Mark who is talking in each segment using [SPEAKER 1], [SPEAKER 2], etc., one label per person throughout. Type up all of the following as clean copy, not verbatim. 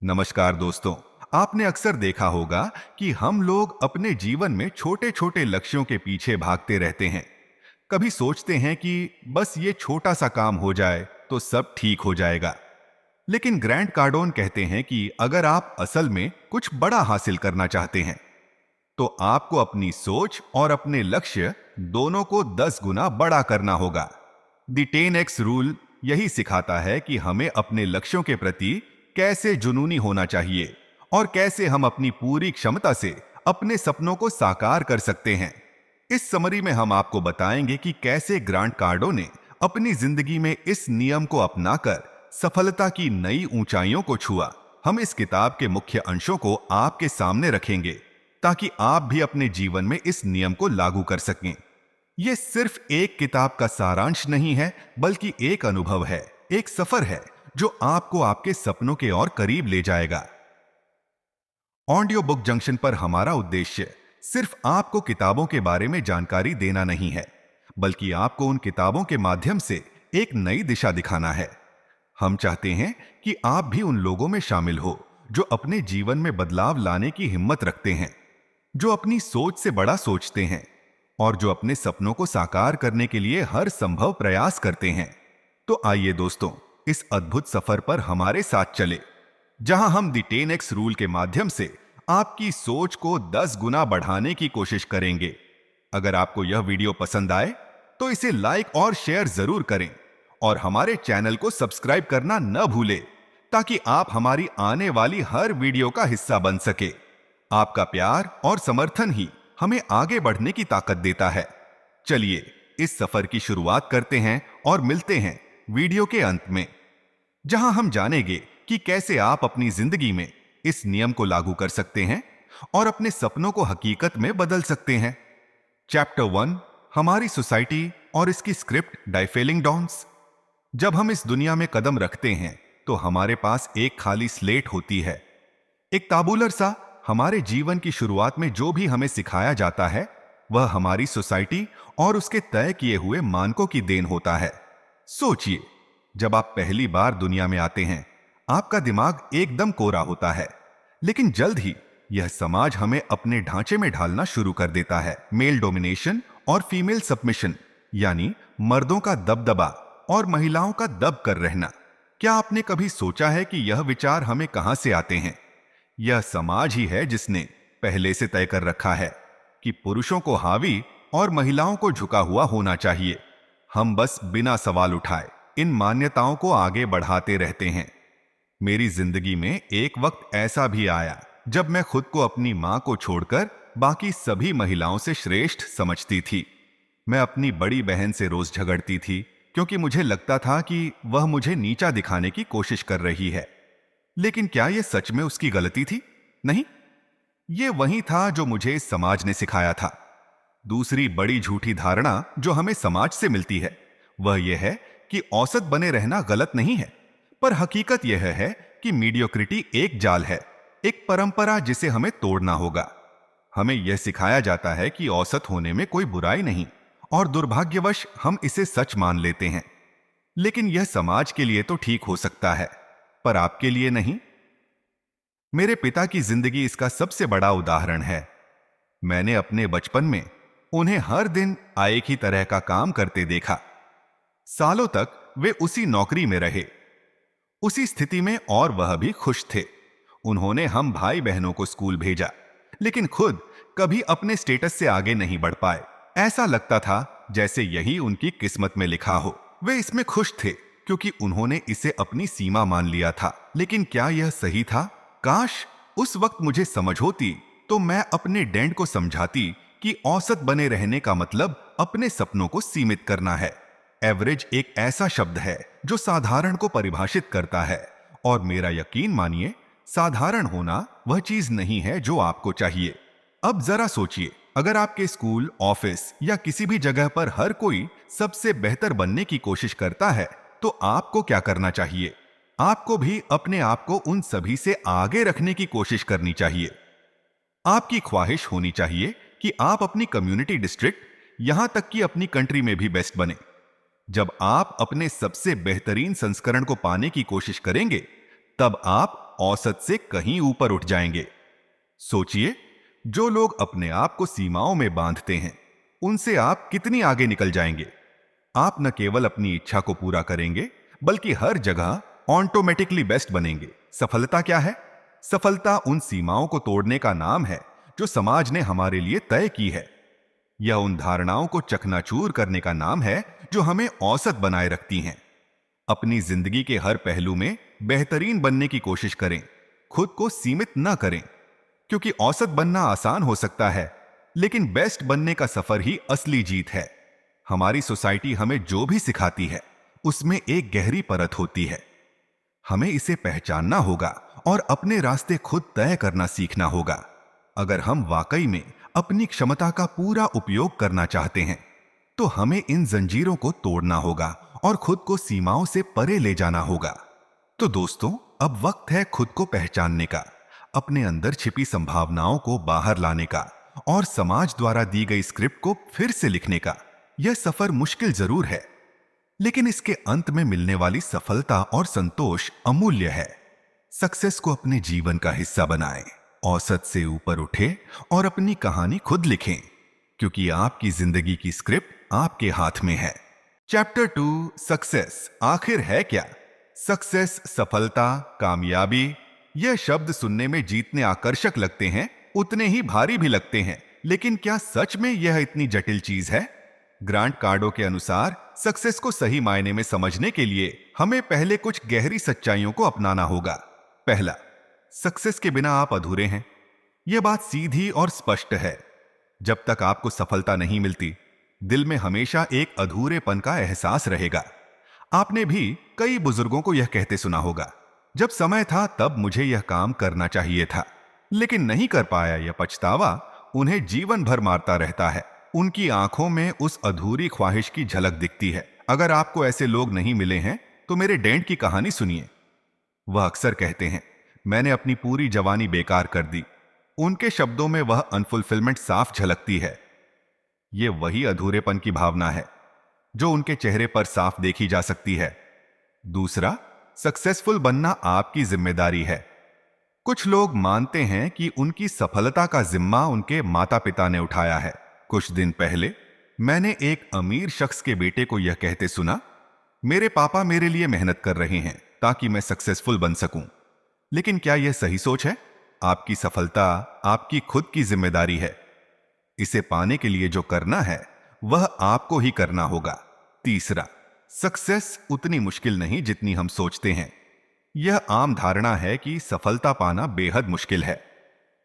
[SPEAKER 1] नमस्कार दोस्तों। आपने अक्सर देखा होगा कि हम लोग अपने जीवन में छोटे छोटे लक्ष्यों के पीछे भागते रहते हैं। कभी सोचते हैं कि बस ये छोटा सा काम हो जाए तो सब ठीक हो जाएगा। लेकिन ग्रैंड कार्डोन कहते हैं कि अगर आप असल में कुछ बड़ा हासिल करना चाहते हैं तो आपको अपनी सोच और अपने लक्ष्य दोनों को 10 गुना बड़ा करना होगा। द 10x रूल यही सिखाता है कि हमें अपने लक्ष्यों के प्रति कैसे जुनूनी होना चाहिए और कैसे हम अपनी पूरी क्षमता से अपने सपनों को साकार कर सकते हैं। इस समरी में हम आपको बताएंगे कि कैसे ग्रांट कार्डो ने अपनी जिंदगी में इस नियम को अपनाकर सफलता की नई ऊंचाइयों को छुआ। हम इस किताब के मुख्य अंशों को आपके सामने रखेंगे ताकि आप भी अपने जीवन में इस नियम को लागू कर सकें। यह सिर्फ एक किताब का सारांश नहीं है, बल्कि एक अनुभव है, एक सफर है जो आपको आपके सपनों के और करीब ले जाएगा। ऑडियो बुक जंक्शन पर हमारा उद्देश्य सिर्फ आपको किताबों के बारे में जानकारी देना नहीं है, बल्कि आपको उन किताबों के माध्यम से एक नई दिशा दिखाना है। हम चाहते हैं कि आप भी उन लोगों में शामिल हो जो अपने जीवन में बदलाव लाने की हिम्मत रखते हैं, जो अपनी सोच से बड़ा सोचते हैं और जो अपने सपनों को साकार करने के लिए हर संभव प्रयास करते हैं। तो आइए दोस्तों, इस अद्भुत सफर पर हमारे साथ चले, जहां हम द 10x रूल के माध्यम से आपकी सोच को 10 गुना बढ़ाने की कोशिश करेंगे। अगर आपको यह वीडियो पसंद आए तो इसे लाइक और शेयर जरूर करें और हमारे चैनल को सब्सक्राइब करना न भूलें, ताकि आप हमारी आने वाली हर वीडियो का हिस्सा बन सके। आपका प्यार और समर्थन ही हमें आगे बढ़ने की ताकत देता है। चलिए इस सफर की शुरुआत करते हैं और मिलते हैं वीडियो के अंत में, जहां हम जानेंगे कि कैसे आप अपनी जिंदगी में इस नियम को लागू कर सकते हैं और अपने सपनों को हकीकत में बदल सकते हैं। चैप्टर 1, हमारी सोसाइटी और इसकी स्क्रिप्ट डाइफेलिंग डॉन्स। जब हम इस दुनिया में कदम रखते हैं तो हमारे पास एक खाली स्लेट होती है, एक ताबूलर सा। हमारे जीवन की शुरुआत में जो भी हमें सिखाया जाता है वह हमारी सोसाइटी और उसके तय किए हुए मानकों की देन होता है। सोचिए, जब आप पहली बार दुनिया में आते हैं, आपका दिमाग एकदम कोरा होता है, लेकिन जल्द ही यह समाज हमें अपने ढांचे में ढालना शुरू कर देता है। मेल डोमिनेशन और फीमेल सबमिशन, यानी मर्दों का दबदबा और महिलाओं का दब कर रहना। क्या आपने कभी सोचा है कि यह विचार हमें कहां से आते हैं? यह समाज ही है जिसने पहले से तय कर रखा है कि पुरुषों को हावी और महिलाओं को झुका हुआ होना चाहिए। हम बस बिना सवाल उठाए इन मान्यताओं को आगे बढ़ाते रहते हैं। मेरी जिंदगी में एक वक्त ऐसा भी आया जब मैं खुद को अपनी मां को छोड़कर बाकी सभी महिलाओं से श्रेष्ठ समझती थी। मैं अपनी बड़ी बहन से रोज झगड़ती थी क्योंकि मुझे लगता था कि वह मुझे नीचा दिखाने की कोशिश कर रही है। लेकिन क्या यह सच में उसकी गलती थी? नहीं, यह वही था जो मुझे समाज ने सिखाया था। दूसरी बड़ी झूठी धारणा जो हमें समाज से मिलती है वह यह है कि औसत बने रहना गलत नहीं है, पर हकीकत यह है कि मीडियोक्रिटी एक जाल है, एक परंपरा जिसे हमें तोड़ना होगा। हमें यह सिखाया जाता है कि औसत होने में कोई बुराई नहीं और दुर्भाग्यवश हम इसे सच मान लेते हैं। लेकिन यह समाज के लिए तो ठीक हो सकता है, पर आपके लिए नहीं। मेरे पिता की जिंदगी इसका सबसे बड़ा उदाहरण है। मैंने अपने बचपन में उन्हें हर दिन एक ही तरह का काम करते देखा। सालों तक वे उसी नौकरी में रहे, उसी स्थिति में, और वह भी खुश थे। उन्होंने हम भाई बहनों को स्कूल भेजा, लेकिन खुद कभी अपने स्टेटस से आगे नहीं बढ़ पाए। ऐसा लगता था जैसे यही उनकी किस्मत में लिखा हो। वे इसमें खुश थे क्योंकि उन्होंने इसे अपनी सीमा मान लिया था। लेकिन क्या यह सही था? काश उस वक्त मुझे समझ होती तो मैं अपने डैड को समझाती कि औसत बने रहने का मतलब अपने सपनों को सीमित करना है। एवरेज एक ऐसा शब्द है जो साधारण को परिभाषित करता है, और मेरा यकीन मानिए, साधारण होना वह चीज नहीं है जो आपको चाहिए। अब जरा सोचिए, अगर आपके स्कूल, ऑफिस या किसी भी जगह पर हर कोई सबसे बेहतर बनने की कोशिश करता है, तो आपको क्या करना चाहिए? आपको भी अपने आप को उन सभी से आगे रखने की कोशिश करनी चाहिए। आपकी ख्वाहिश होनी चाहिए कि आप अपनी कम्युनिटी, डिस्ट्रिक्ट, यहां तक कि अपनी कंट्री में भी बेस्ट बने। जब आप अपने सबसे बेहतरीन संस्करण को पाने की कोशिश करेंगे, तब आप औसत से कहीं ऊपर उठ जाएंगे। सोचिए, जो लोग अपने आप को सीमाओं में बांधते हैं, उनसे आप कितनी आगे निकल जाएंगे। आप न केवल अपनी इच्छा को पूरा करेंगे, बल्कि हर जगह ऑटोमेटिकली बेस्ट बनेंगे। सफलता क्या है? सफलता उन सीमाओं को तोड़ने का नाम है जो समाज ने हमारे लिए तय की है। यह उन धारणाओं को चकनाचूर करने का नाम है जो हमें औसत बनाए रखती हैं। अपनी जिंदगी के हर पहलू में बेहतरीन बनने की कोशिश करें, खुद को सीमित न करें, क्योंकि औसत बनना आसान हो सकता है, लेकिन बेस्ट बनने का सफर ही असली जीत है। हमारी सोसाइटी हमें जो भी सिखाती है, उसमें एक गहरी परत होती है। हमें इसे पहचानना होगा और अपने रास्ते खुद तय करना सीखना होगा। अगर हम वाकई में अपनी क्षमता का पूरा उपयोग करना चाहते हैं, तो हमें इन जंजीरों को तोड़ना होगा और खुद को सीमाओं से परे ले जाना होगा। तो दोस्तों, अब वक्त है खुद को पहचानने का, अपने अंदर छिपी संभावनाओं को बाहर लाने का और समाज द्वारा दी गई स्क्रिप्ट को फिर से लिखने का। यह सफर मुश्किल जरूर है, लेकिन इसके अंत में मिलने वाली सफलता और संतोष अमूल्य है। सक्सेस को अपने जीवन का हिस्सा बनाएं, औसत से ऊपर उठें और अपनी कहानी खुद लिखें, क्योंकि आपकी जिंदगी की स्क्रिप्ट आपके हाथ में है। चैप्टर 2, सक्सेस आखिर है क्या? सक्सेस, सफलता, कामयाबी, यह शब्द सुनने में जितने आकर्षक लगते हैं, उतने ही भारी भी लगते हैं। लेकिन क्या सच में यह इतनी जटिल चीज है? ग्रांट कार्डो के अनुसार सक्सेस को सही मायने में समझने के लिए हमें पहले कुछ गहरी सच्चाइयों को अपनाना होगा। पहला, सक्सेस के बिना आप अधूरे हैं। यह बात सीधी और स्पष्ट है। जब तक आपको सफलता नहीं मिलती, दिल में हमेशा एक अधूरेपन का एहसास रहेगा। आपने भी कई बुजुर्गों को यह कहते सुना होगा, जब समय था तब मुझे यह काम करना चाहिए था, लेकिन नहीं कर पाया। यह पछतावा उन्हें जीवन भर मारता रहता है। उनकी आंखों में उस अधूरी ख्वाहिश की झलक दिखती है। अगर आपको ऐसे लोग नहीं मिले हैं, तो मेरे डैड की कहानी सुनिए। वह अक्सर कहते हैं, मैंने अपनी पूरी जवानी बेकार कर दी। उनके शब्दों में वह अनफुलफिलमेंट साफ झलकती है। यह वही अधूरेपन की भावना है जो उनके चेहरे पर साफ देखी जा सकती है। दूसरा, सक्सेसफुल बनना आपकी जिम्मेदारी है। कुछ लोग मानते हैं कि उनकी सफलता का जिम्मा उनके माता पिता ने उठाया है। कुछ दिन पहले मैंने एक अमीर शख्स के बेटे को यह कहते सुना, मेरे पापा मेरे लिए मेहनत कर रहे हैं ताकि मैं सक्सेसफुल बन सकूं। लेकिन क्या यह सही सोच है? आपकी सफलता आपकी खुद की जिम्मेदारी है। इसे पाने के लिए जो करना है, वह आपको ही करना होगा। तीसरा, सक्सेस उतनी मुश्किल नहीं जितनी हम सोचते हैं। यह आम धारणा है कि सफलता पाना बेहद मुश्किल है,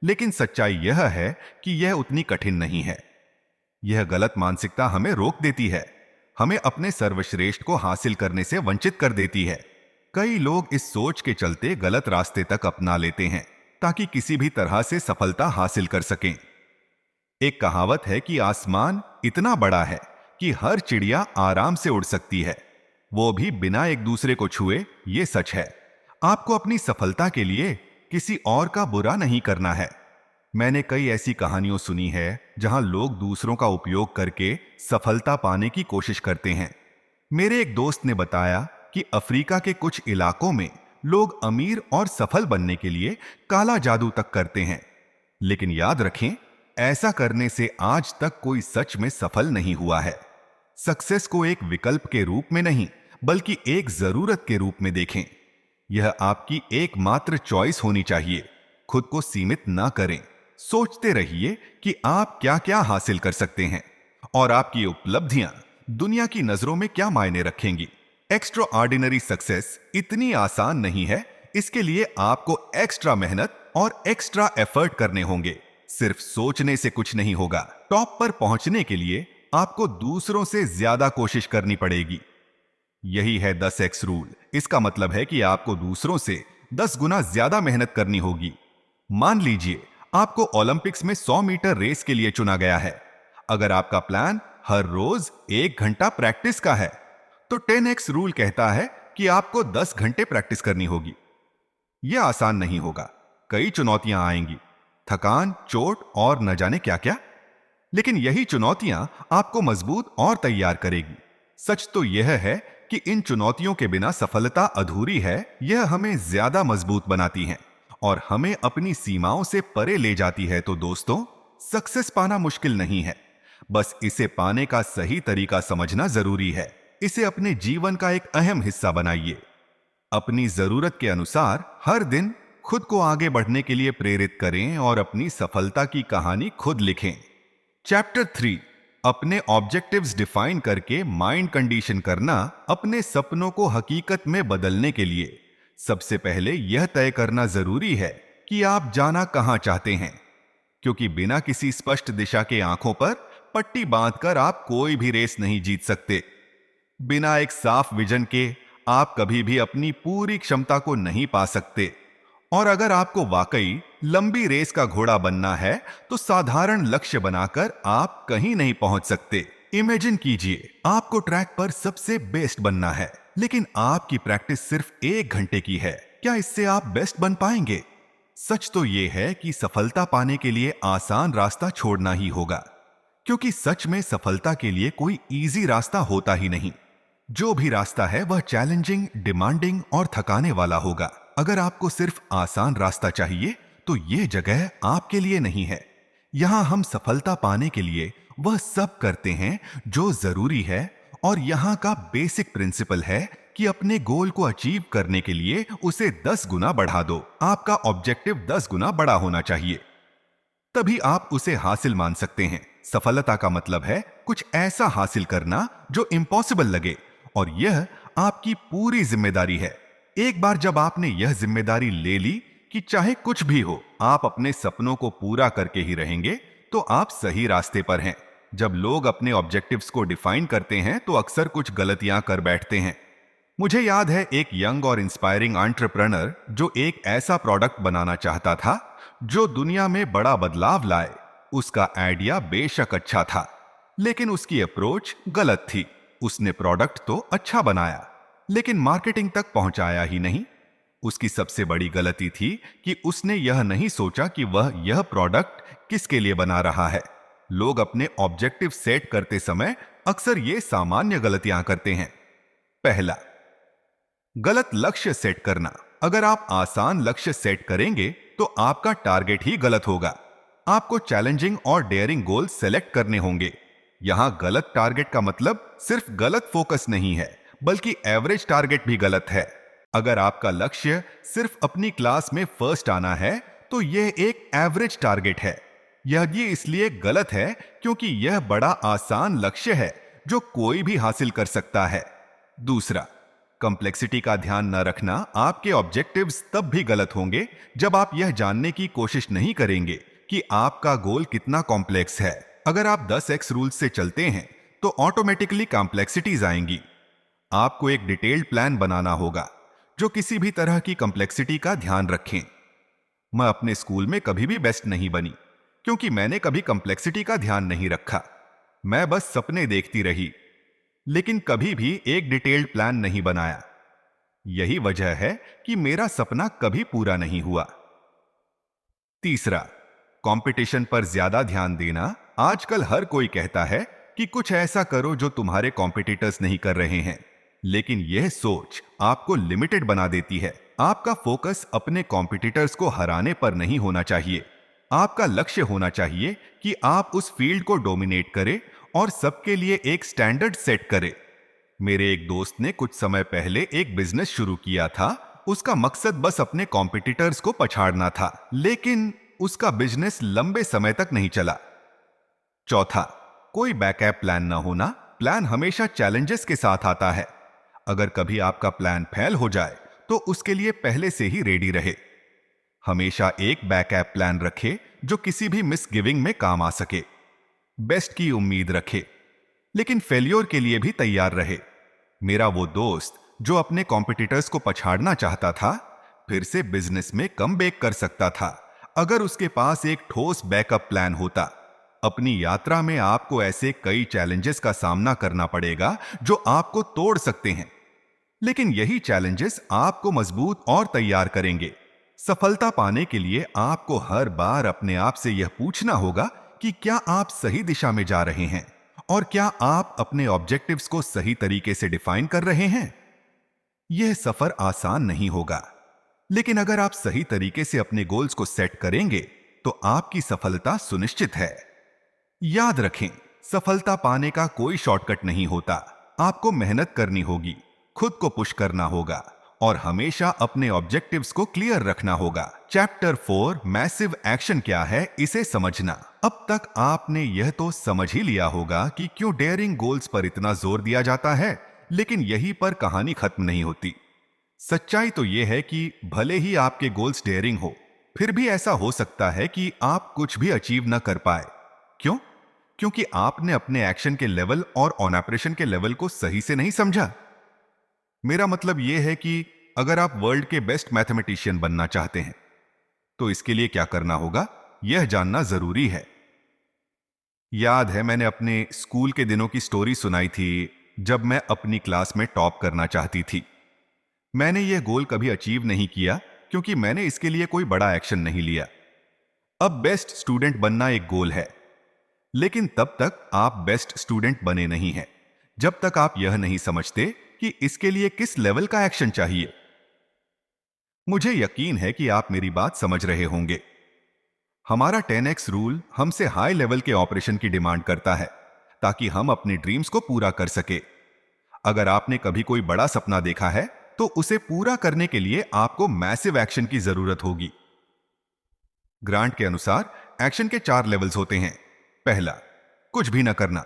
[SPEAKER 1] लेकिन सच्चाई यह है कि यह उतनी कठिन नहीं है। यह गलत मानसिकता हमें रोक देती है, हमें अपने सर्वश्रेष्ठ को हासिल करने से वंचित कर देती है। कई लोग इस सोच के चलते गलत रास्ते तक अपना लेते हैं ताकि किसी भी तरह से सफलता हासिल कर सकें। एक कहावत है कि आसमान इतना बड़ा है कि हर चिड़िया आराम से उड़ सकती है, वो भी बिना एक दूसरे को छुए। यह सच है। आपको अपनी सफलता के लिए किसी और का बुरा नहीं करना है। मैंने कई ऐसी कहानियों सुनी है जहां लोग दूसरों का उपयोग करके सफलता पाने की कोशिश करते हैं। मेरे एक दोस्त ने बताया कि अफ्रीका के कुछ इलाकों में लोग अमीर और सफल बनने के लिए काला जादू तक करते हैं। लेकिन याद रखें, ऐसा करने से आज तक कोई सच में सफल नहीं हुआ है। सक्सेस को एक विकल्प के रूप में नहीं, बल्कि एक जरूरत के रूप में देखें। यह आपकी एकमात्र चॉइस होनी चाहिए। खुद को सीमित ना करें। सोचते रहिए कि आप क्या क्या हासिल कर सकते हैं और आपकी उपलब्धियां दुनिया की नजरों में क्या मायने रखेंगी। एक्स्ट्रा ऑर्डिनरी सक्सेस इतनी आसान नहीं है। इसके लिए आपको एक्स्ट्रा मेहनत और एक्स्ट्रा एफर्ट करने होंगे। सिर्फ सोचने से कुछ नहीं होगा। टॉप पर पहुंचने के लिए आपको दूसरों से ज्यादा कोशिश करनी पड़ेगी। यही है 10x रूल। इसका मतलब है कि आपको दूसरों से 10 गुना ज्यादा मेहनत करनी होगी। मान लीजिए आपको ओलंपिक्स में 100 मीटर रेस के लिए चुना गया है। अगर आपका प्लान हर रोज 1 घंटा प्रैक्टिस का है, तो 10x रूल कहता है कि आपको 10 घंटे प्रैक्टिस करनी होगी। यह आसान नहीं होगा। कई चुनौतियां आएंगी, थकान, चोट और न जाने क्या क्या। लेकिन यही चुनौतियां आपको मजबूत और तैयार करेगी। सच तो यह है कि इन चुनौतियों के बिना सफलता अधूरी है, यह हमें ज्यादा मजबूत बनाती हैं और हमें अपनी सीमाओं से परे ले जाती है। तो दोस्तों, सक्सेस पाना मुश्किल नहीं है, बस इसे पाने का सही तरीका समझना जरूरी है। इसे अपने जीवन का एक अहम हिस्सा बनाइए। अपनी जरूरत के अनुसार हर दिन खुद को आगे बढ़ने के लिए प्रेरित करें और अपनी सफलता की कहानी खुद लिखें। चैप्टर 3, अपने ऑब्जेक्टिव्स डिफाइन करके माइंड कंडीशन करना। अपने सपनों को हकीकत में बदलने के लिए सबसे पहले यह तय करना जरूरी है कि आप जाना कहां चाहते हैं, क्योंकि बिना किसी स्पष्ट दिशा के आंखों पर पट्टी बांधकर आप कोई भी रेस नहीं जीत सकते। बिना एक साफ विजन के आप कभी भी अपनी पूरी क्षमता को नहीं पा सकते। और अगर आपको वाकई लंबी रेस का घोड़ा बनना है तो साधारण लक्ष्य बनाकर आप कहीं नहीं पहुंच सकते। इमेजिन कीजिए, आपको ट्रैक पर सबसे बेस्ट बनना है, लेकिन आपकी प्रैक्टिस सिर्फ 1 घंटे की है। क्या इससे आप बेस्ट बन पाएंगे? सच तो यह है कि सफलता पाने के लिए आसान रास्ता छोड़ना ही होगा, क्योंकि सच में सफलता के लिए कोई इजी रास्ता होता ही नहीं। जो भी रास्ता है वह चैलेंजिंग, डिमांडिंग और थकाने वाला होगा। अगर आपको सिर्फ आसान रास्ता चाहिए तो यह जगह आपके लिए नहीं है। यहां हम सफलता पाने के लिए वह सब करते हैं जो जरूरी है, और यहां का बेसिक प्रिंसिपल है कि अपने गोल को अचीव करने के लिए उसे 10 गुना बढ़ा दो। आपका ऑब्जेक्टिव 10 गुना बड़ा होना चाहिए, तभी आप उसे हासिल मान सकते हैं। सफलता का मतलब है कुछ ऐसा हासिल करना जो इम्पॉसिबल लगे, और यह आपकी पूरी जिम्मेदारी है। एक बार जब आपने यह जिम्मेदारी ले ली कि चाहे कुछ भी हो आप अपने सपनों को पूरा करके ही रहेंगे, तो आप सही रास्ते पर हैं। जब लोग अपने ऑब्जेक्टिव्स को डिफाइन करते हैं तो अक्सर कुछ गलतियां कर बैठते हैं। मुझे याद है एक यंग और इंस्पायरिंग एंटरप्रेन्योर जो एक ऐसा प्रोडक्ट बनाना चाहता था जो दुनिया में बड़ा बदलाव लाए। उसका आइडिया बेशक अच्छा था, लेकिन उसकी अप्रोच गलत थी। उसने प्रोडक्ट तो अच्छा बनाया, लेकिन मार्केटिंग तक पहुंचाया ही नहीं। उसकी सबसे बड़ी गलती थी कि उसने यह नहीं सोचा कि वह यह प्रोडक्ट किसके लिए बना रहा है। लोग अपने ऑब्जेक्टिव सेट करते समय अक्सर ये सामान्य गलतियां करते हैं। पहला, गलत लक्ष्य सेट करना। अगर आप आसान लक्ष्य सेट करेंगे तो आपका टारगेट ही गलत होगा। आपको चैलेंजिंग और डेयरिंग गोल सेलेक्ट करने होंगे। यहां गलत टारगेट का मतलब सिर्फ गलत फोकस नहीं है, बल्कि एवरेज टारगेट भी गलत है। अगर आपका लक्ष्य सिर्फ अपनी क्लास में फर्स्ट आना है तो यह एक एवरेज टारगेट है। यह इसलिए गलत है क्योंकि यह बड़ा आसान लक्ष्य है जो कोई भी हासिल कर सकता है। दूसरा, कॉम्प्लेक्सिटी का ध्यान न रखना। आपके ऑब्जेक्टिव्स तब भी गलत होंगे जब आप यह जानने की कोशिश नहीं करेंगे कि आपका गोल कितना कॉम्प्लेक्स है। अगर आप 10x रूल से चलते हैं तो ऑटोमेटिकली कॉम्प्लेक्सिटीज आएंगी। आपको एक डिटेल्ड प्लान बनाना होगा जो किसी भी तरह की कॉम्प्लेक्सिटी का ध्यान रखें। मैं अपने स्कूल में कभी भी बेस्ट नहीं बनी क्योंकि मैंने कभी कॉम्प्लेक्सिटी का ध्यान नहीं रखा। मैं बस सपने देखती रही, लेकिन कभी भी एक डिटेल्ड प्लान नहीं बनाया। यही वजह है कि मेरा सपना कभी पूरा नहीं हुआ। तीसरा, कंपटीशन पर ज्यादा ध्यान देना। आजकल हर कोई कहता है कि कुछ ऐसा करो जो तुम्हारे कॉम्पिटिटर्स नहीं कर रहे हैं, लेकिन यह सोच आपको लिमिटेड बना देती है। आपका फोकस अपने कॉम्पिटिटर्स को हराने पर नहीं होना चाहिए। आपका लक्ष्य होना चाहिए कि आप उस फील्ड को डोमिनेट करें और सबके लिए एक स्टैंडर्ड सेट करें। मेरे एक दोस्त ने कुछ समय पहले एक बिजनेस शुरू किया था। उसका मकसद बस अपने कॉम्पिटिटर्स को पछाड़ना था, लेकिन उसका बिजनेस लंबे समय तक नहीं चला। चौथा, कोई बैकअप प्लान न होना। प्लान हमेशा चैलेंजेस के साथ आता है। अगर कभी आपका प्लान फेल हो जाए तो उसके लिए पहले से ही रेडी रहे। हमेशा एक बैकअप प्लान रखे जो किसी भी मिसगिविंग में काम आ सके। बेस्ट की उम्मीद रखे, लेकिन फेल्योर के लिए भी तैयार रहे। मेरा वो दोस्त जो अपने कॉम्पिटिटर्स को पछाड़ना चाहता था, फिर से बिजनेस में कम बैक कर सकता था अगर उसके पास एक ठोस बैकअप प्लान होता। अपनी यात्रा में आपको ऐसे कई चैलेंजेस का सामना करना पड़ेगा जो आपको तोड़ सकते हैं, लेकिन यही चैलेंजेस आपको मजबूत और तैयार करेंगे। सफलता पाने के लिए आपको हर बार अपने आप से यह पूछना होगा कि क्या आप सही दिशा में जा रहे हैं और क्या आप अपने ऑब्जेक्टिव्स को सही तरीके से डिफाइन कर रहे हैं? यह सफर आसान नहीं होगा, लेकिन अगर आप सही तरीके से अपने गोल्स को सेट करेंगे तो आपकी सफलता सुनिश्चित है। याद रखें, सफलता पाने का कोई शॉर्टकट नहीं होता। आपको मेहनत करनी होगी, खुद को पुश करना होगा और हमेशा अपने ऑब्जेक्टिव्स को क्लियर रखना होगा। चैप्टर 4 मैसिव एक्शन क्या है, इसे समझना। अब तक आपने यह तो समझ ही लिया होगा कि क्यों डेयरिंग गोल्स पर इतना जोर दिया जाता है, लेकिन यहीं पर कहानी खत्म नहीं होती। सच्चाई तो यह है कि भले ही आपके गोल्स डेयरिंग हो, फिर भी ऐसा हो सकता है कि आप कुछ भी अचीव न कर पाए। क्यों? क्योंकि आपने अपने एक्शन के लेवल और ऑन ऑपरेशन के लेवल को सही से नहीं समझा। मेरा मतलब यह है कि अगर आप वर्ल्ड के बेस्ट मैथमेटिशियन बनना चाहते हैं तो इसके लिए क्या करना होगा, यह जानना जरूरी है। याद है, मैंने अपने स्कूल के दिनों की स्टोरी सुनाई थी जब मैं अपनी क्लास में टॉप करना चाहती थी। मैंने यह गोल कभी अचीव नहीं किया क्योंकि मैंने इसके लिए कोई बड़ा एक्शन नहीं लिया। अब बेस्ट स्टूडेंट बनना एक गोल है, लेकिन तब तक आप बेस्ट स्टूडेंट बने नहीं हैं जब तक आप यह नहीं समझते कि इसके लिए किस लेवल का एक्शन चाहिए। मुझे यकीन है कि आप मेरी बात समझ रहे होंगे। हमारा 10x रूल हमसे हाई लेवल के ऑपरेशन की डिमांड करता है ताकि हम अपने ड्रीम्स को पूरा कर सके। अगर आपने कभी कोई बड़ा सपना देखा है तो उसे पूरा करने के लिए आपको मैसिव एक्शन की जरूरत होगी। ग्रांट के अनुसार एक्शन के 4 लेवल्स होते हैं। पहला, कुछ भी न करना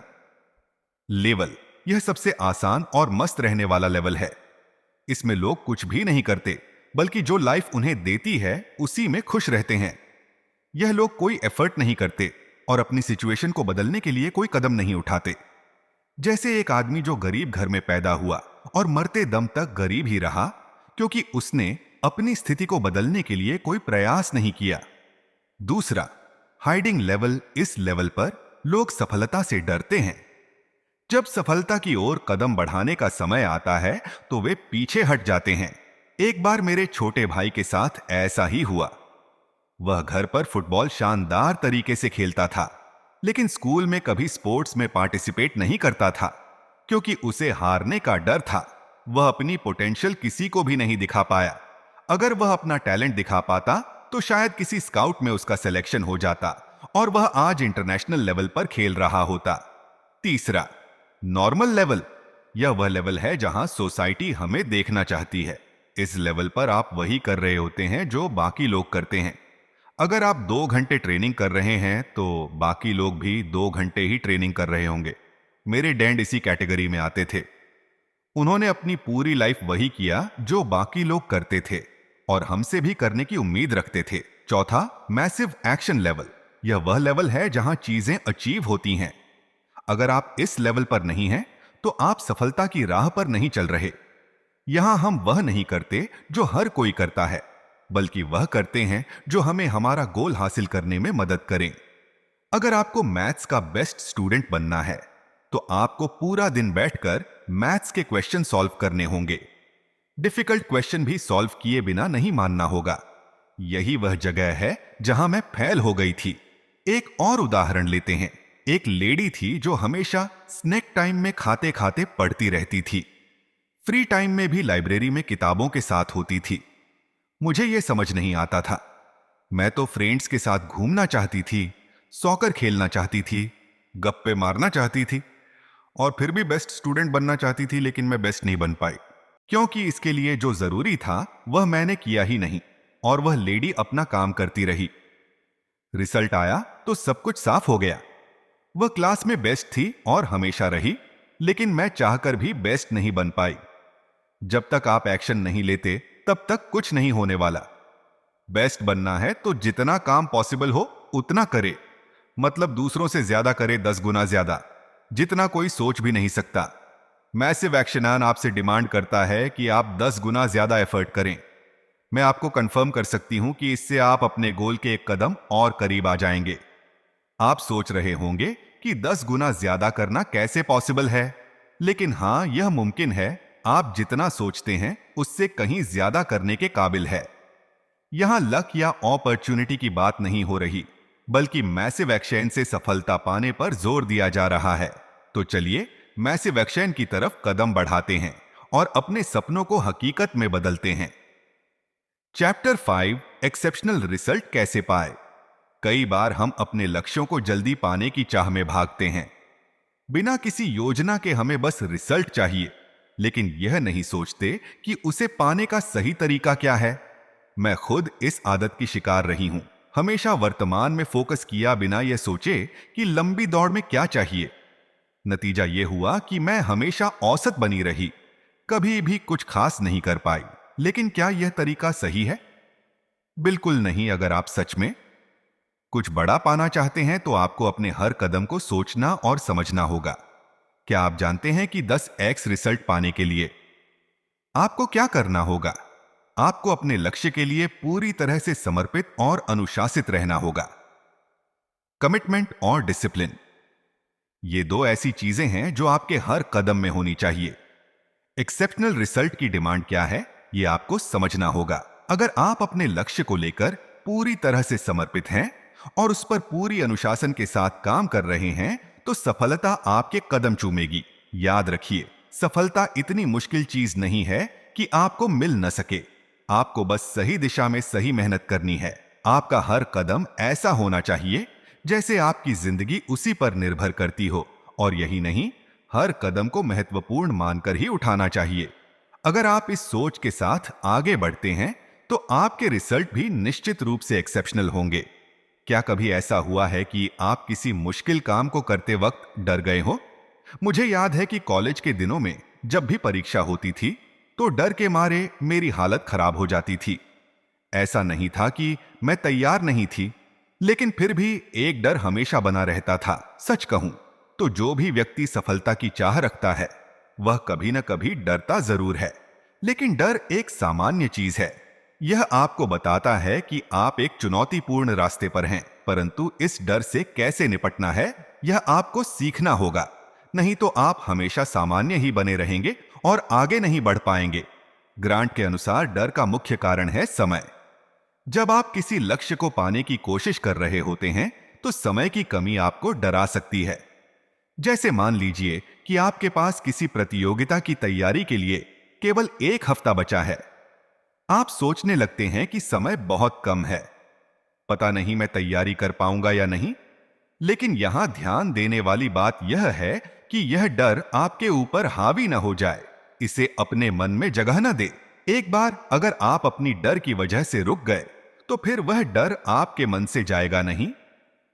[SPEAKER 1] लेवल। यह सबसे आसान और मस्त रहने वाला लेवल है। इसमें लोग कुछ भी नहीं करते, बल्कि जो लाइफ उन्हें देती है उसी में खुश रहते हैं। यह लोग कोई एफर्ट नहीं करते और अपनी सिचुएशन को बदलने के लिए कोई कदम नहीं उठाते। जैसे एक आदमी जो गरीब घर में पैदा हुआ और मरते दम तक गरीब ही रहा क्योंकि उसने अपनी स्थिति को बदलने के लिए कोई प्रयास नहीं किया। दूसरा, हाइडिंग लेवल। इस लेवल पर लोग सफलता से डरते हैं। जब सफलता की ओर कदम बढ़ाने का समय आता है तो वे पीछे हट जाते हैं। एक बार मेरे छोटे भाई के साथ ऐसा ही हुआ। वह घर पर फुटबॉल शानदार तरीके से खेलता था, लेकिन स्कूल में कभी स्पोर्ट्स में पार्टिसिपेट नहीं करता था क्योंकि उसे हारने का डर था। वह अपनी पोटेंशियल किसी को भी नहीं दिखा पाया। अगर वह अपना टैलेंट दिखा पाता तो शायद किसी स्काउट में उसका सिलेक्शन हो जाता और वह आज इंटरनेशनल लेवल पर खेल रहा होता। तीसरा, नॉर्मल लेवल। यह वह लेवल है जहां सोसाइटी हमें देखना चाहती है। इस लेवल पर आप वही कर रहे होते हैं जो बाकी लोग करते हैं। अगर आप 2 घंटे ट्रेनिंग कर रहे हैं तो बाकी लोग भी 2 घंटे ही ट्रेनिंग कर रहे होंगे। मेरे डैड इसी कैटेगरी में आते थे। उन्होंने अपनी पूरी लाइफ वही किया जो बाकी लोग करते थे और हमसे भी करने की उम्मीद रखते थे। चौथा, मैसिव एक्शन लेवल। यह वह लेवल है जहां चीजें अचीव होती हैं। अगर आप इस लेवल पर नहीं हैं तो आप सफलता की राह पर नहीं चल रहे। यहां हम वह नहीं करते जो हर कोई करता है, बल्कि वह करते हैं जो हमें हमारा गोल हासिल करने में मदद करें। अगर आपको मैथ्स का बेस्ट स्टूडेंट बनना है तो आपको पूरा दिन बैठकर मैथ्स के क्वेश्चन सॉल्व करने होंगे। डिफिकल्ट क्वेश्चन भी सॉल्व किए बिना नहीं मानना होगा। यही वह जगह है जहां मैं फेल हो गई थी। एक और उदाहरण लेते हैं। एक लेडी थी जो हमेशा स्नैक टाइम में खाते खाते पढ़ती रहती थी। फ्री टाइम में भी लाइब्रेरी में किताबों के साथ होती थी। मुझे यह समझ नहीं आता था। मैं तो फ्रेंड्स के साथ घूमना चाहती थी, सॉकर खेलना चाहती थी, गप्पे मारना चाहती थी और फिर भी बेस्ट स्टूडेंट बनना चाहती थी, लेकिन मैं बेस्ट नहीं बन पाई क्योंकि इसके लिए जो जरूरी था वह मैंने किया ही नहीं और वह लेडी अपना काम करती रही। रिजल्ट आया तो सब कुछ साफ हो गया। वह क्लास में बेस्ट थी और हमेशा रही, लेकिन मैं चाहकर भी बेस्ट नहीं बन पाई। जब तक आप एक्शन नहीं लेते तब तक कुछ नहीं होने वाला। बेस्ट बनना है तो जितना काम पॉसिबल हो उतना करे, मतलब दूसरों से ज्यादा करे, 10 गुना ज्यादा, जितना कोई सोच भी नहीं सकता। मैसिव एक्शन आपसे डिमांड करता है कि आप 10 गुना ज्यादा एफर्ट करें। मैं आपको कंफर्म कर सकती हूं कि इससे आप अपने गोल के एक कदम और करीब आ जाएंगे। आप सोच रहे होंगे कि 10 गुना ज्यादा करना कैसे पॉसिबल है, लेकिन हां, यह मुमकिन है। आप जितना सोचते हैं उससे कहीं ज्यादा करने के काबिल है। यहां लक या अपॉर्चुनिटी की बात नहीं हो रही, बल्कि मैसिव एक्शन से सफलता पाने पर जोर दिया जा रहा है। तो चलिए मैसिव एक्शन की तरफ कदम बढ़ाते हैं और अपने सपनों को हकीकत में बदलते हैं। चैप्टर 5, एक्सेप्शनल रिजल्ट कैसे पाए। कई बार हम अपने लक्ष्यों को जल्दी पाने की चाह में भागते हैं। बिना किसी योजना के हमें बस रिजल्ट चाहिए, लेकिन यह नहीं सोचते कि उसे पाने का सही तरीका क्या है। मैं खुद इस आदत की शिकार रही हूं। हमेशा वर्तमान में फोकस किया बिना यह सोचे कि लंबी दौड़ में क्या चाहिए। नतीजा यह हुआ कि मैं हमेशा औसत बनी रही, कभी भी कुछ खास नहीं कर पाई। लेकिन क्या यह तरीका सही है? बिल्कुल नहीं। अगर आप सच में कुछ बड़ा पाना चाहते हैं तो आपको अपने हर कदम को सोचना और समझना होगा। क्या आप जानते हैं कि 10x रिजल्ट पाने के लिए आपको क्या करना होगा? आपको अपने लक्ष्य के लिए पूरी तरह से समर्पित और अनुशासित रहना होगा। कमिटमेंट और डिसिप्लिन, ये दो ऐसी चीजें हैं जो आपके हर कदम में होनी चाहिए। एक्सेप्शनल रिजल्ट की डिमांड क्या है, यह आपको समझना होगा। अगर आप अपने लक्ष्य को लेकर पूरी तरह से समर्पित हैं और उस पर पूरी अनुशासन के साथ काम कर रहे हैं, तो सफलता आपके कदम चूमेगी। याद रखिए, सफलता इतनी मुश्किल चीज नहीं है कि आपको मिल न सके। आपको बस सही दिशा में सही मेहनत करनी है। आपका हर कदम ऐसा होना चाहिए जैसे आपकी जिंदगी उसी पर निर्भर करती हो, और यही नहीं, हर कदम को महत्वपूर्ण मानकर ही उठाना चाहिए। अगर आप इस सोच के साथ आगे बढ़ते हैं तो आपके रिजल्ट भी निश्चित रूप से एक्सेप्शनल होंगे। क्या कभी ऐसा हुआ है कि आप किसी मुश्किल काम को करते वक्त डर गए हो? मुझे याद है कि कॉलेज के दिनों में जब भी परीक्षा होती थी तो डर के मारे मेरी हालत खराब हो जाती थी। ऐसा नहीं था कि मैं तैयार नहीं थी, लेकिन फिर भी एक डर हमेशा बना रहता था। सच कहूं तो जो भी व्यक्ति सफलता की चाह रखता है वह कभी न कभी डरता जरूर है। लेकिन डर एक सामान्य चीज है। यह आपको बताता है कि आप एक चुनौतीपूर्ण रास्ते पर हैं, परंतु इस डर से कैसे निपटना है यह आपको सीखना होगा। नहीं तो आप हमेशा सामान्य ही बने रहेंगे और आगे नहीं बढ़ पाएंगे। ग्रांट के अनुसार डर का मुख्य कारण है समय। जब आप किसी लक्ष्य को पाने की कोशिश कर रहे होते हैं तो समय की कमी आपको डरा सकती है। जैसे मान लीजिए कि आपके पास किसी प्रतियोगिता की तैयारी के लिए केवल 1 हफ्ता बचा है। आप सोचने लगते हैं कि समय बहुत कम है, पता नहीं मैं तैयारी कर पाऊंगा या नहीं। लेकिन यहां ध्यान देने वाली बात यह है कि यह डर आपके ऊपर हावी न हो जाए। इसे अपने मन में जगह न दे। एक बार अगर आप अपनी डर की वजह से रुक गए तो फिर वह डर आपके मन से जाएगा नहीं।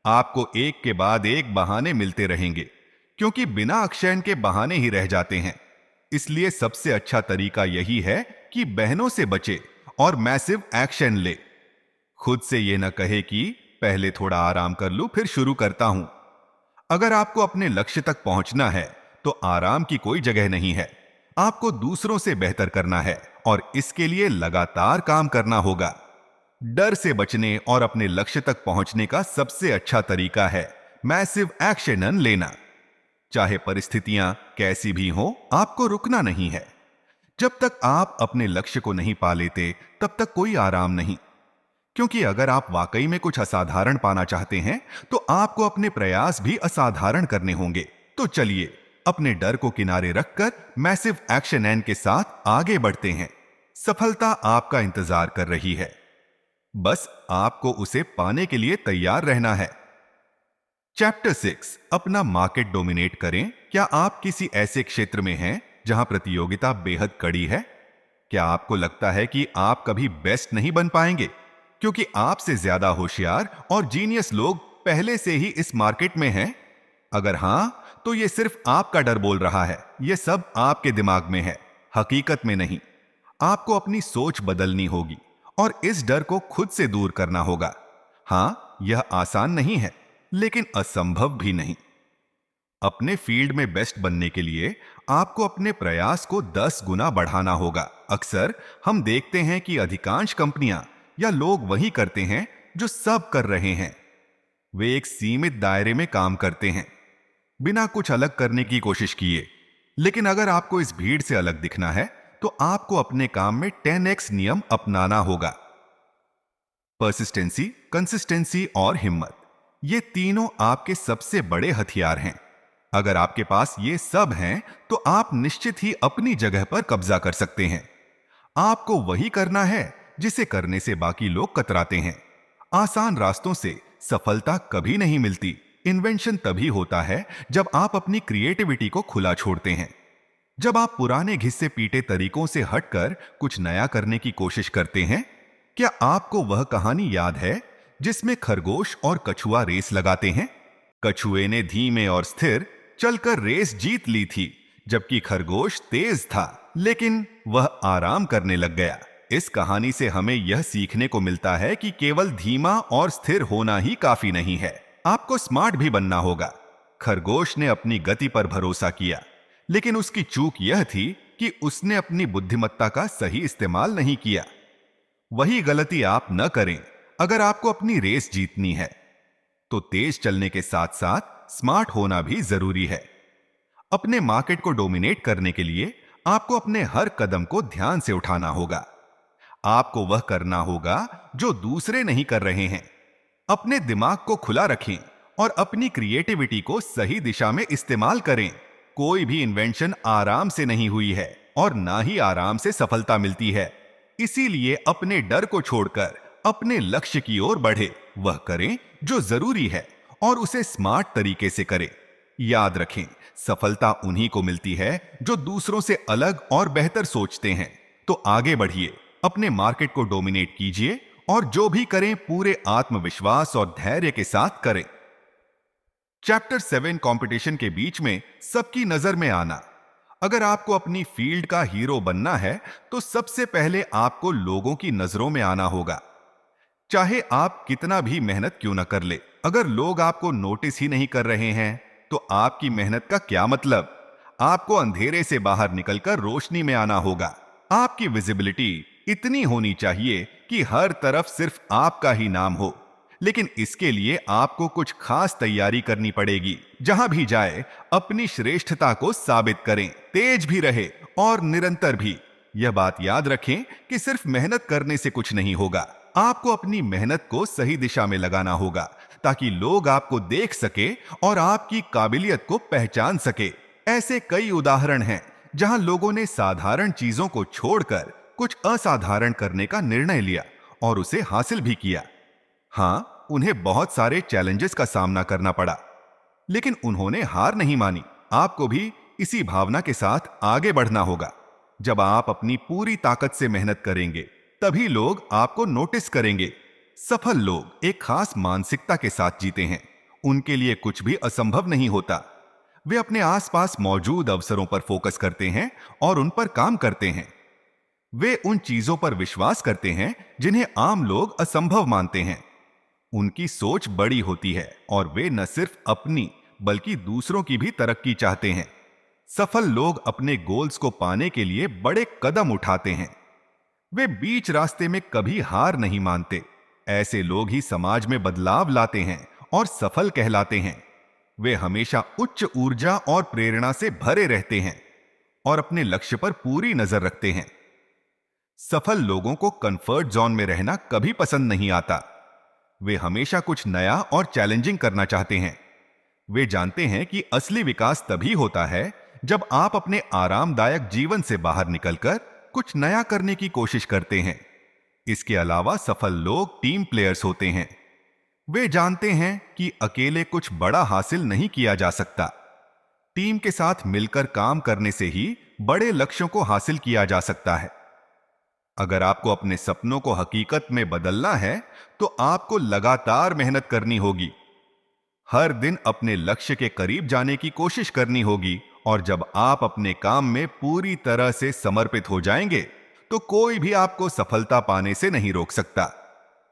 [SPEAKER 1] आपको एक के बाद एक बहाने मिलते रहेंगे, क्योंकि बिना अक्षयन के बहाने ही रह जाते हैं। इसलिए सबसे अच्छा तरीका यही है कि बहनों से बचे और मैसिव एक्शन ले। खुद से यह न कहे कि पहले थोड़ा आराम कर लूं फिर शुरू करता हूं। अगर आपको अपने लक्ष्य तक पहुंचना है तो आराम की कोई जगह नहीं है। आपको दूसरों से बेहतर करना है और इसके लिए लगातार काम करना होगा। डर से बचने और अपने लक्ष्य तक पहुंचने का सबसे अच्छा तरीका है मैसिव एक्शन लेना। चाहे परिस्थितियां कैसी भी हो, आपको रुकना नहीं है। जब तक आप अपने लक्ष्य को नहीं पा लेते तब तक कोई आराम नहीं। क्योंकि अगर आप वाकई में कुछ असाधारण पाना चाहते हैं तो आपको अपने प्रयास भी असाधारण करने होंगे। तो चलिए अपने डर को किनारे रखकर मैसिव एक्शन एन के साथ आगे बढ़ते हैं। सफलता आपका इंतजार कर रही है, बस आपको उसे पाने के लिए तैयार रहना है। चैप्टर 6, अपना मार्केट डोमिनेट करें। क्या आप किसी ऐसे क्षेत्र में हैं जहां प्रतियोगिता बेहद कड़ी है? क्या आपको लगता है कि आप कभी बेस्ट नहीं बन पाएंगे क्योंकि आपसे ज्यादा होशियार और जीनियस लोग पहले से ही इस मार्केट में हैं? अगर हां, तो यह सिर्फ आपका डर बोल रहा है। यह सब आपके दिमाग में है, हकीकत में नहीं। आपको अपनी सोच बदलनी होगी और इस डर को खुद से दूर करना होगा। हां, यह आसान नहीं है, लेकिन असंभव भी नहीं। अपने फील्ड में बेस्ट बनने के लिए आपको अपने प्रयास को 10 गुना बढ़ाना होगा। अक्सर हम देखते हैं कि अधिकांश कंपनियां या लोग वही करते हैं जो सब कर रहे हैं। वे एक सीमित दायरे में काम करते हैं, बिना कुछ अलग करने की कोशिश किए। लेकिन अगर आपको इस भीड़ से अलग दिखना है तो आपको अपने काम में 10x नियम अपनाना होगा। परसिस्टेंसी, कंसिस्टेंसी और हिम्मत, ये तीनों आपके सबसे बड़े हथियार हैं। अगर आपके पास ये सब हैं, तो आप निश्चित ही अपनी जगह पर कब्जा कर सकते हैं। आपको वही करना है जिसे करने से बाकी लोग कतराते हैं। आसान रास्तों से सफलता कभी नहीं मिलती। इन्वेंशन तभी होता है जब आप अपनी क्रिएटिविटी को खुला छोड़ते हैं। जब आप पुराने घिसे पीटे तरीकों से हटकर कुछ नया करने की कोशिश करते हैं। क्या आपको वह कहानी याद है जिसमें खरगोश और कछुआ रेस लगाते हैं? कछुए ने धीमे और स्थिर चलकर रेस जीत ली थी, जबकि खरगोश तेज था, लेकिन वह आराम करने लग गया। इस कहानी से हमें यह सीखने को मिलता है कि केवल धीमा और स्थिर होना ही काफी नहीं है, आपको स्मार्ट भी बनना होगा। खरगोश ने अपनी गति पर भरोसा किया, लेकिन उसकी चूक यह थी कि उसने अपनी बुद्धिमत्ता का सही इस्तेमाल नहीं किया। वही गलती आप न करें। अगर आपको अपनी रेस जीतनी है, तो तेज चलने के साथ साथ स्मार्ट होना भी जरूरी है। अपने मार्केट को डोमिनेट करने के लिए आपको अपने हर कदम को ध्यान से उठाना होगा। आपको वह करना होगा जो दूसरे नहीं कर रहे हैं। अपने दिमाग को खुला रखें और अपनी क्रिएटिविटी को सही दिशा में इस्तेमाल करें। कोई भी इन्वेंशन आराम से नहीं हुई है और ना ही आराम से सफलता मिलती है। इसीलिए अपने डर को छोड़कर अपने लक्ष्य की ओर बढ़े। वह करें जो जरूरी है और उसे स्मार्ट तरीके से करें। याद रखें, सफलता उन्हीं को मिलती है जो दूसरों से अलग और बेहतर सोचते हैं। तो आगे बढ़िए, अपने मार्केट को डोमिनेट कीजिए और जो भी करें पूरे आत्मविश्वास और धैर्य के साथ करें। चैप्टर 7 कंपटीशन के बीच में सबकी नजर में आना। अगर आपको अपनी फील्ड का हीरो बनना है, तो सबसे पहले आपको लोगों की नजरों में आना होगा। चाहे आप कितना भी मेहनत क्यों न कर ले, अगर लोग आपको नोटिस ही नहीं कर रहे हैं, तो आपकी मेहनत का क्या मतलब? आपको अंधेरे से बाहर निकलकर रोशनी में आना होगा। आपकी विजिबिलिटी इतनी होनी चाहिए कि हर तरफ सिर्फ आपका ही नाम हो। लेकिन इसके लिए आपको कुछ खास तैयारी करनी पड़ेगी। जहां भी जाए, अपनी श्रेष्ठता को साबित करें, तेज भी रहे और निरंतर भी। यह बात याद रखें कि सिर्फ मेहनत करने से कुछ नहीं होगा। आपको अपनी मेहनत को सही दिशा में लगाना होगा, ताकि लोग आपको देख सके और आपकी काबिलियत को पहचान सके। ऐसे कई उदाहरण हैं जहां लोगों ने साधारण चीजों को छोड़कर कुछ असाधारण करने का निर्णय लिया और उसे हासिल भी किया। हाँ, उन्हें बहुत सारे चैलेंजेस का सामना करना पड़ा, लेकिन उन्होंने हार नहीं मानी। आपको भी इसी भावना के साथ आगे बढ़ना होगा। जब आप अपनी पूरी ताकत से मेहनत करेंगे, तभी लोग आपको नोटिस करेंगे। सफल लोग एक खास मानसिकता के साथ जीते हैं। उनके लिए कुछ भी असंभव नहीं होता। वे अपने आसपास मौजूद अवसरों पर फोकस करते हैं और उन पर काम करते हैं। वे उन चीजों पर विश्वास करते हैं जिन्हें आम लोग असंभव मानते हैं। उनकी सोच बड़ी होती है और वे न सिर्फ अपनी बल्कि दूसरों की भी तरक्की चाहते हैं। सफल लोग अपने गोल्स को पाने के लिए बड़े कदम उठाते हैं। वे बीच रास्ते में कभी हार नहीं मानते। ऐसे लोग ही समाज में बदलाव लाते हैं और सफल कहलाते हैं। वे हमेशा उच्च ऊर्जा और प्रेरणा से भरे रहते हैं और अपने लक्ष्य पर पूरी नजर रखते हैं। सफल लोगों को कंफर्ट जोन में रहना कभी पसंद नहीं आता। वे हमेशा कुछ नया और चैलेंजिंग करना चाहते हैं। वे जानते हैं कि असली विकास तभी होता है जब आप अपने आरामदायक जीवन से बाहर निकलकर कुछ नया करने की कोशिश करते हैं। इसके अलावा सफल लोग टीम प्लेयर्स होते हैं। वे जानते हैं कि अकेले कुछ बड़ा हासिल नहीं किया जा सकता। टीम के साथ मिलकर काम करने से ही बड़े लक्ष्यों को हासिल किया जा सकता है। अगर आपको अपने सपनों को हकीकत में बदलना है, तो आपको लगातार मेहनत करनी होगी। हर दिन अपने लक्ष्य के करीब जाने की कोशिश करनी होगी और जब आप अपने काम में पूरी तरह से समर्पित हो जाएंगे, तो कोई भी आपको सफलता पाने से नहीं रोक सकता।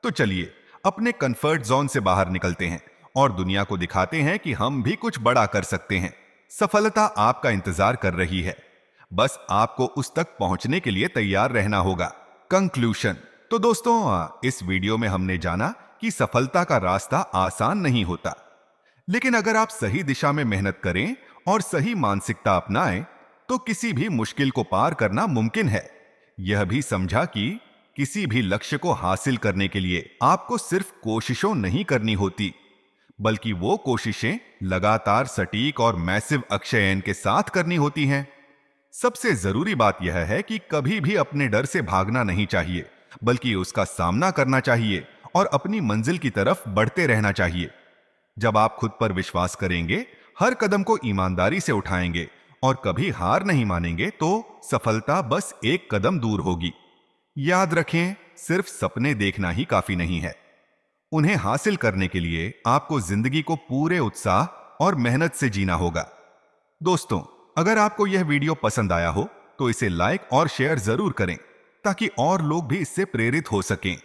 [SPEAKER 1] तो चलिए अपने कंफर्ट जोन से बाहर निकलते हैं और दुनिया को दिखाते हैं कि हम भी कुछ बड़ा कर सकते हैं। सफलता आपका इंतजार कर रही है, बस आपको उस तक पहुंचने के लिए तैयार रहना होगा। कंक्लूजन। तो दोस्तों, इस वीडियो में हमने जाना कि सफलता का रास्ता आसान नहीं होता, लेकिन अगर आप सही दिशा में मेहनत करें और सही मानसिकता अपनाएं, तो किसी भी मुश्किल को पार करना मुमकिन है। यह भी समझा कि किसी भी लक्ष्य को हासिल करने के लिए आपको सिर्फ कोशिशों नहीं करनी होती, बल्कि वो कोशिशें लगातार सटीक और मैसिव अक्षयन के साथ करनी होती हैं। सबसे जरूरी बात यह है कि कभी भी अपने डर से भागना नहीं चाहिए, बल्कि उसका सामना करना चाहिए और अपनी मंजिल की तरफ बढ़ते रहना चाहिए। जब आप खुद पर विश्वास करेंगे, हर कदम को ईमानदारी से उठाएंगे और कभी हार नहीं मानेंगे, तो सफलता बस एक कदम दूर होगी। याद रखें, सिर्फ सपने देखना ही काफी नहीं है। उन्हें हासिल करने के लिए आपको जिंदगी को पूरे उत्साह और मेहनत से जीना होगा। दोस्तों, अगर आपको यह वीडियो पसंद आया हो तो इसे लाइक और शेयर जरूर करें, ताकि और लोग भी इससे प्रेरित हो सकें।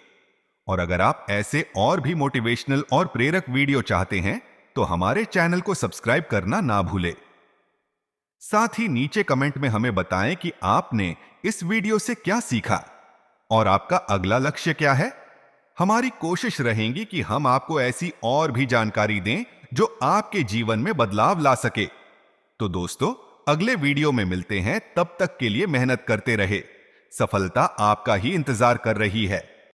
[SPEAKER 1] और अगर आप ऐसे और भी मोटिवेशनल और प्रेरक वीडियो चाहते हैं तो हमारे चैनल को सब्सक्राइब करना ना भूलें। साथ ही नीचे कमेंट में हमें बताएं कि आपने इस वीडियो से क्या सीखा और आपका अगला लक्ष्य क्या है। हमारी कोशिश रहेगी कि हम आपको ऐसी और भी जानकारी दें जो आपके जीवन में बदलाव ला सके। तो दोस्तों, अगले वीडियो में मिलते हैं। तब तक के लिए मेहनत करते रहे। सफलता आपका ही इंतजार कर रही है।